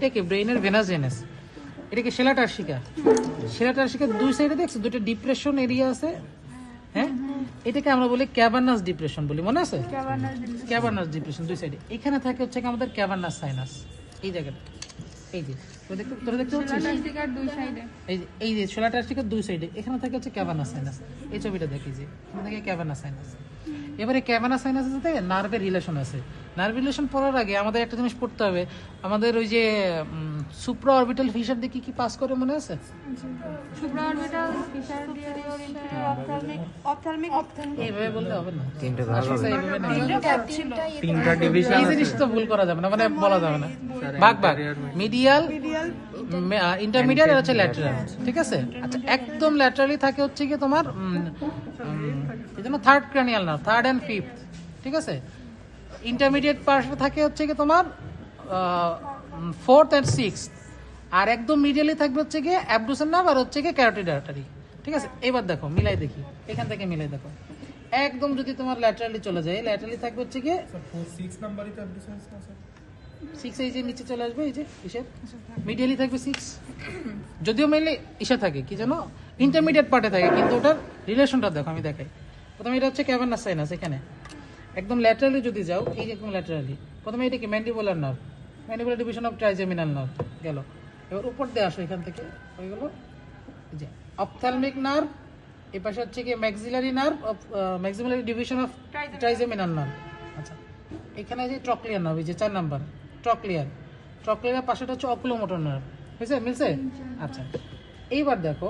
এইটা কি ব্রেইনের ভেনাস জেনাস, এটা কি সেলা টার্সিকা। সেলা টার্সিকার দুই সাইডে দেখছো দুটো ডিপ্রেশন এরিয়া আছে, হ্যাঁ এটাকে আমরা বলি ক্যাভার্নাস ডিপ্রেশন বলি, মনে আছে? ক্যাভার্নাস ডিপ্রেশন দুই সাইডে। এখানে থাকে হচ্ছে কি আমাদের ক্যাভার্নাস সাইনাস, এই জায়গাটা, এই যে তোরা দেখতে পাচ্ছিস এই যে সেলা টার্সিকার দুই সাইডে এখানে থাকে হচ্ছে ক্যাভার্নাস সাইনাস। এই ছবিটা দেখি যে এখানে থাকে ক্যাভার্নাস সাইনাস। এবারে ক্যাভার্নাস সাইনাসের সাথে নার্ভের রিলেশন আছে। নার্ভ রিলেশন পড়ার আগে আমাদের একটা জিনিস পড়তে হবে, আমাদের ওই যে সুপ্রা অরবিটাল ফিশার দিয়ে কি পাস করে মনে আছে? সুপ্রা অরবিটাল ফিশার দিয়ে অপথ্যালমিক এইভাবে বললে হবে না, তিনটা ভাগ আসলে হবে, এইভাবে না। তিনটা ডিভিশন এই জিনিস তো ভুল করা যাবে না, মানে বলা যাবে না। ভাগ ভাগ, মিডিয়াল, ইন্টারমিডিয়েট আর হচ্ছে ল্যাটারাল, ঠিক আছে? আচ্ছা একদম ল্যাটারালি থাকে হচ্ছে কি তোমার এই জন্য third cranial nerve, third and fifth, ঠিক আছে? ইন্টারমিডিয়েট পার্টে থাকে হচ্ছে কি তোমার ফোর্থ অ্যান্ড সিক্সথ, আর একদম মিডিয়ালি থাকবে হচ্ছে গিয়ে অ্যাবডুসেন নার্ভ আর হচ্ছে গিয়ে ক্যারোটিড আর্টারি, ঠিক আছে? এবার দেখো মিলাই দেখি, এখান থেকে মিলাই দেখো। একদম যদি তোমার ল্যাটারালি চলে যায়, ল্যাটারালি থাকবে হচ্ছে গিয়ে 6 নাম্বারই তো অ্যাবডিউসেন্স না স্যার। 6 এই যে নিচে চলে আসবে, এই যে ইসের মিডিয়ালি থাকবে 6, যদিও মেইনলি ইসে থাকে কি জানো ইন্টারমিডিয়েট পার্টে থাকে, কিন্তু ওটার রিলেশনটা দেখো আমি দেখাই। প্রথমে এটা হচ্ছে ক্যাভার্নাস সাইনাস, এখানে একদম ল্যাটারালি যদি যাও, এই যে একদম ল্যাটারালি প্রথমে এটা কি mandibular nerve, mandibular division of trigeminal nerve গেল। এবার উপর দিয়ে আসো, এখান থেকে হয়ে গেল এই যে অপথ্যালমিক নার্ভ, এই পাশে হচ্ছে কি maxillary nerve, maxillary division of trigeminal nerve. আচ্ছা এখানে যে ট্রক্লিয়ার নার্ভ, এই যে 4 নাম্বার ট্রক্লিয়ার, ট্রক্লিয়ারের পাশেটা হচ্ছে অকুলোমোটর নার্ভ, হয়েছে মিলছে? আচ্ছা এইবার দেখো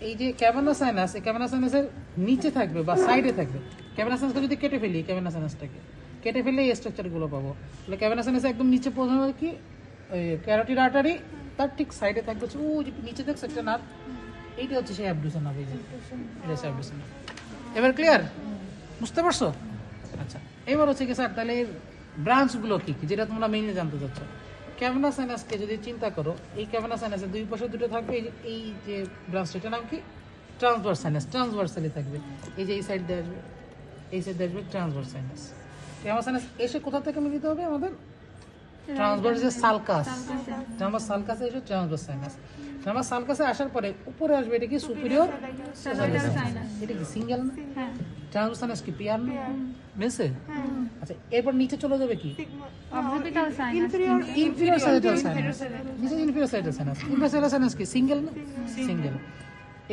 এই যে ক্যাভার্নাস সাইনাস, এই ক্যাভার্নাস সাইনাসের নিচে থাকবে বা সাইডে থাকবে। ক্যাভার্নাস সাইনাসকে যদি কেটে ফেলি, ক্যাভার্নাস সাইনাসটাকে কেটে ফেললে এই স্ট্রাকচারগুলো পাবো। তাহলে ক্যাভার্নাস সাইনাস একদম নিচে পৌঁছানো কি ওই ক্যারোটিড আর্টারি, তার ঠিক সাইডে থাকবে হচ্ছে ও যে নিচে দেখছো একটা নার্ভ, এইটা হচ্ছে সেই অ্যাবডুসেন নার্ভ, এই যে এটা হচ্ছে অ্যাবডুসেন নার্ভ। এবার ক্লিয়ার, বুঝতে পারছো? আচ্ছা এবার হচ্ছে কি স্যার তাহলে ব্রাঞ্চগুলো কি কি, যেটা তোমরা মেইনলি জানতে চাচ্ছ। ক্যাভার্নাস সাইনাসকে যদি চিন্তা করো, এই ক্যাভার্নাস সাইনাসের দুই পাশে দুটো থাকবে, এই যে ব্রাঞ্চটা, এটার নাম কি ট্রান্সভার্স সাইনাস, ট্রান্সভার্সালি থাকবে। এই যে এই সাইড দিয়ে আসবে, এই সাইড দিয়ে আসবে ট্রান্সভার্স সাইনাস। ক্যাভার্নাস সাইনাস এসে কোথা থেকে মিলিত হবে আমাদের ট্রান্সভার্স সালকাস, ট্রান্সভার্স সালকাসে এসে ট্রান্সভার্স সাইনাস। ট্রান্সভার্স সালকাসে আসার পরে উপরে আসবে এটা কি সুপিরিয়র সাইনাস, এটা কি সিঙ্গেল না? ট্রান্সভার্স সাইনাস কি পিয়ার না? মিলছে? আচ্ছা এরপর নিচে চলে যাবে কি অক্সিপিটাল সাইনাস ইনফিরিয়র সাইটাল সাইনাস, নিচে ইনফিরিয়র সাইটাল সাইনাস। ইনফিরিয়র সাইটাল সাইনাস কি সিঙ্গেল না? সিঙ্গেল।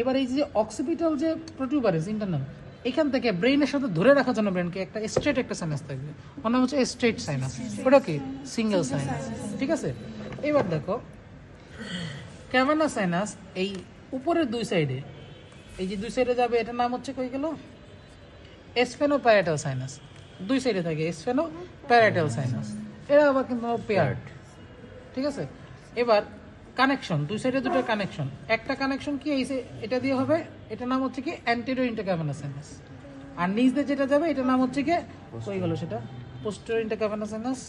এবার এই যে অক্সিপিটাল যে প্রোটিউবারেন্স ইন্টারনাল, এখান থেকে ব্রেইনের সাথে ধরে রাখার জন্য ব্রেনকে একটা স্ট্রেট একটা সাইনাস থাকবে, ওর নাম হচ্ছে স্ট্রেট সাইনাস, ওটা কি সিঙ্গেল সাইনাস, ঠিক আছে? এবার দেখো ক্যাভার্নাস সাইনাস এই উপরের দুই সাইডে, এই যে দুই সাইডে যাবে, এটার নাম হচ্ছে কই গেল স্ফেনোপ্যারাটাল সাইনাস, দুই সাইডে থাকে স্ফেনোপ্যারাটাল সাইনাস, এরা আবার কিন্তু পেয়ার্ড, ঠিক আছে? এবার কানেকশন, দুই সাইডে দুটো কানেকশন, একটা কানেকশন কি এই এটা দিয়ে হবে, এটার নাম হচ্ছে কি অ্যান্টেরিয়র ইন্টারক্যাভার্নাস সাইনাস, আর নিচ দিয়ে যেটা যাবে এটার নাম হচ্ছে কি কই গেল সেটা পোস্টেরিয়র ইন্টারক্যাভার্নাস সাইনাস,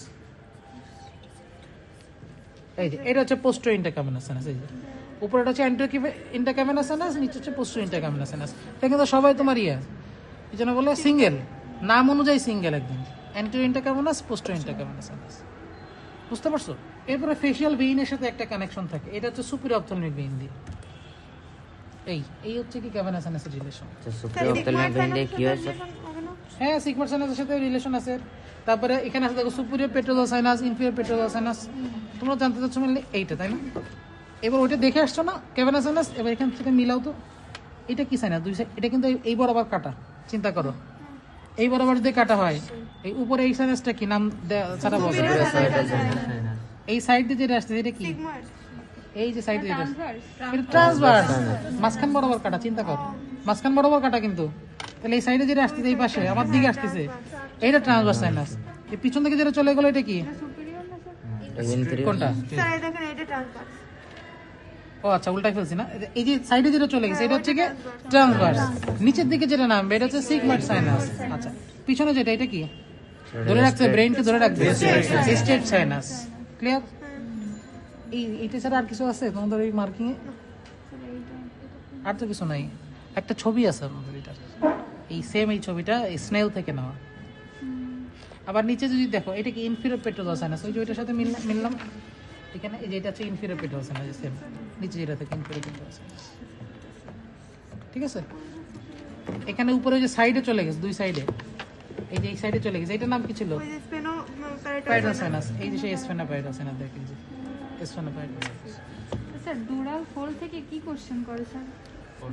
এই যে এটা হচ্ছে পোস্টেরিয়র ইন্টারক্যাভার্নাস সাইনাস, এই যে উপরেটা হচ্ছে অ্যান্টেরিয়র ইন্টারক্যাভার্নাস সাইনাস, নিচে হচ্ছে পোস্টেরিয়র ইন্টারক্যাভার্নাস সাইনাস। এটা কিন্তু সবাই তোমার এই জন্য বলে সিঙ্গেল, নাম অনুযায়ী সিঙ্গেল একদম, অ্যান্টেরিয়র ইন্টারক্যাভার্নাস পোস্টেরিয়র ইন্টারক্যাভার্নাস সাইনাস, বুঝতে পারছো? এরপরে ফেশিয়াল ভেইনের সাথে একটা কানেকশন থাকে, এটা হচ্ছে সুপিরিয়র অপথ্যালমিক ভেইন দিয়ে, এই হচ্ছে কি ক্যাভার্নাস সাইনাসের রিলেশন। সুপ্রিয় অপথ্যালমিক ভেইন দিয়ে কি হয় স্যার? হ্যাঁ সিগমার সাইনাসের সাথে রিলেশন আছে। তারপরে এখানে আছে দেখো superior petrosal sinus, inferior petrosal sinus, তোমরা জানতে চাচ্ছ মিললে এইটা, তাই না? এবার ওইটা দেখে আসছো না ক্যাভার্নাস সাইনাস, এবার এখান থেকে মিলাও তো এটা কি সাইনাস, দুই সাইড, এটা কিন্তু এই বরাবর কাটা, চিন্তা করো এই বরাবর যদি কাটা হয়, এই উপরে এই সাইনাসটা কি নাম ছাড়া বলবে, এই সাইড দিয়ে যেটা আসছে এটা কি, এই যে সাইড দিয়ে এটা ট্রান্সভার্স, মাঝখান বরাবর কাটা, চিন্তা কর মাঝখান বরাবর কাটা, কিন্তু তাহলে এই সাইডে যেটা আসতেছে এই পাশে আমার দিকে আসতেছে এইটা ট্রান্সভার্স সাইনাস, এই পিছন থেকে যেটা চলে গেল এটা কি কোনটা? ও আচ্ছা উল্টাই ফেলছি না, এই যে সাইডে যেটা চলে গেছে এটা হচ্ছে কি ট্রান্সভার্স, নিচের দিকে যেটা নামবে এটা হচ্ছে সিগময়েড সাইনাস। আচ্ছা পিছনে যেটা এটা কি ধরে রাখছে, ব্রেইনকে ধরে রাখবে স্ট্রেট সাইনাস, ক্লিয়ার? এইটা ছাড়া আর কিছু আছে তোমাদের এই মার্কিং এ? আর তো কিছু নাই, একটা ছবি আছে আমাদের এটার, এই সেম এই ছবিটা স্নেল থেকে নেওয়া। আবার নিচে যদি দেখো এটা কি ইনফিরিয়র পেট্রোজাল সাইনাস, ওই যে ওইটার সাথে মিললাম, এখানে এই যে এটা হচ্ছে ইনফিরিয়র পেটাল সাইনাস, সেম নিচে যেটা থাকে ইনফিরিয়র পেটাল সাইনাস। ঠিক আছে, এখানে উপরে ওই যে সাইডে চলে গেছে, দুই সাইডে, এই যে এই সাইডে চলে গেছে, এটার নাম কি ছিল? ওই যে স্পেনো প্যারাইটাল সাইনাস। এই যে সেই স্পেনো প্যারাইটাল সাইনাস, দেখেন যে স্পেনো প্যারাইটাল সাইনাস। স্যার ডুরাল ফোল্ড থেকে কি কোশ্চেন করে স্যার?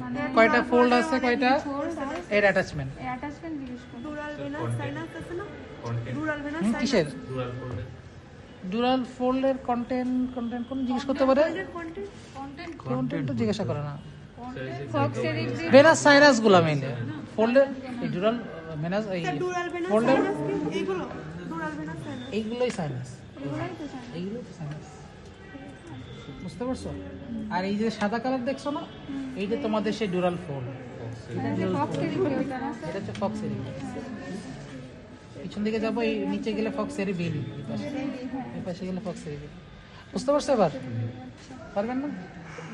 মানে কয়টা ফোল্ড আছে, কয়টা ফোল্ড আর এর অ্যাটাচমেন্ট, অ্যাটাচমেন্ট জিজ্ঞেস করে। ডুরাল ভেনাস সাইনাস আছে না? ডুরাল ভেনাস কিসের ডুরাল ফোল্ডের কন্টেন্ট কোন জিজ্ঞেস করতে পারে? কন্টেন্ট তো জিজ্ঞাসা করে না, ফক্স এরিথ্রি ভেনাস সাইনাস গুলা মেইনলি ফোল্ডের, এই ডুরাল ভেনাস, এই ডুরাল ভেনাস ফোল্ডের সাইনাস কি এইগুলো? ডুরাল ভেনাস সাইনাস এইগুলোই সাইনাস, এগুলাই তো স্যার। এইগুলোই তো সাইনাস, বুঝতে পারছো? আর এই যে সাদা কালার দেখছো না, এই যে তোমাদের সেই ডুরাল ফোল্ড, এটা যে ফক্স এরিথ্রি ওটা না স্যার? এটা হচ্ছে ফক্স এরি। পিছন দিকে যাবো, এই নিচে গেলে ফক্স এরি বেলি, এই পাশে গেলে ফক্স এরি বেলি। বুঝতে পারছো এবার? পারবেন না?